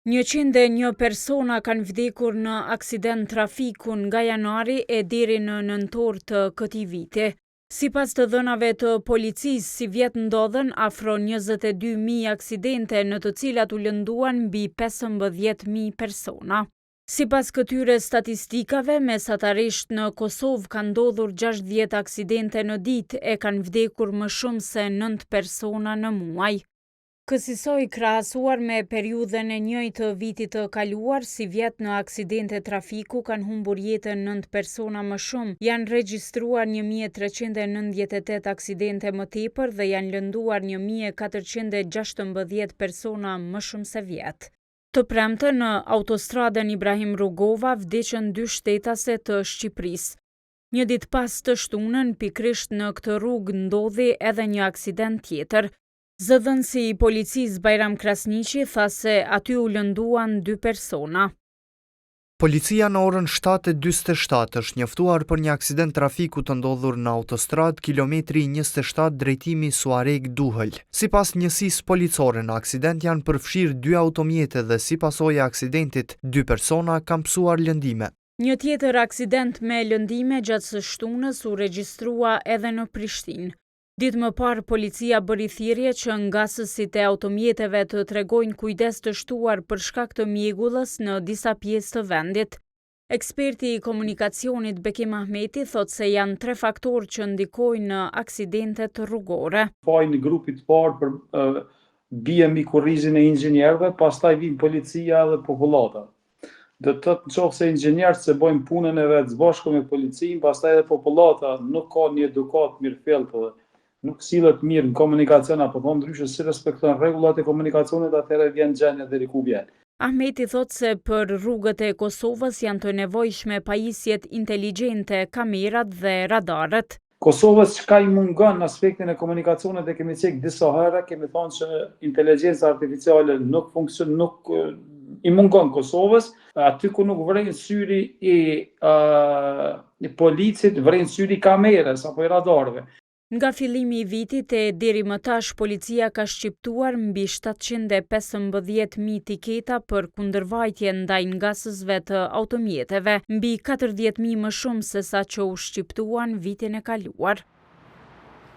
101 persona kanë vdekur në aksident trafiku nga janari e deri në nëntor të këtij viti. Sipas të dhënave të policisë, si vjet ndodhen afro 22.000 aksidente në të cilat u lënduan mbi 15.000 persona. Sipas këtyre statistikave, mesatarisht në Kosovë ka ndodhur 60 aksidente në ditë e kanë vdekur më shumë se 9 persona në muaj. Kësaj krahasuar me periudhën e njëjtë të vitit të kaluar, si vjet në aksidente trafiku kanë humbur jetën 9 persona më shumë, janë regjistruar 1398 aksidente më tepër dhe janë lënduar 1416 persona më shumë se vjet. Të premten në autostradën Ibrahim Rugova vdiqën 2 shtetase të Shqipërisë. Një ditë pas të shtunën, pikrisht në këtë rrugë ndodhi edhe një aksident tjetër. Zëdhënësi i policisë Bajram Krasniqi tha se aty u lënduan 2 persona. Policia në orën 7:47 është njoftuar për një aksident trafiku të ndodhur në autostradë kilometri 27 drejtimi Suareg-Duhël. Sipas njësisë policore, në aksident janë përfshirë 2 automjete dhe si pasojë e aksidentit 2 persona kanë pësuar lëndime. Një tjetër aksident me lëndime gjatë së shtunës u regjistrua edhe në Prishtinë. Ditë më parë, policia bëri thirrje që ngasësit e automjeteve të tregojnë kujdes të shtuar për shkak të mjegullës në disa pjesë të vendit. Eksperti i komunikacionit Bekim Ahmeti thotë se janë 3 faktorë që ndikojnë në aksidentet rrugore. Fajin e grupit të parë për bie mbi kurrizin e inxhinierëve, pastaj vin policia dhe popullata. Do të thotë nëse inxhinierët se bojnë punën e vet së bashku me policinë, pastaj edhe popullata nuk ka një edukat mirëfillte, nuk sillet mirë në komunikacion apo po ndryshe si respekton rregullat e komunikacionit, atëherë vjen gjendja deri ku vjen. Ahmeti thotë se për rrugët e Kosovës janë të nevojshme pajisjet inteligjente, kamerat dhe radarët. Kosovës çka i mungon në aspektin e komunikacionit e kemi cek disa herë, kemi thënë që inteligjenca artificiale nuk funksionon, nuk i mungon Kosovës, aty ku nuk vren syri i policit, vren syri i kamerës apo i radarëve. Nga fillimi i vitit e deri më tash, policia ka shqiptuar mbi 715.000 tiketa për kundërvajtje ndaj ngasësve të automjeteve, mbi 40.000 më shumë se sa që u shqiptuan vitin e kaluar.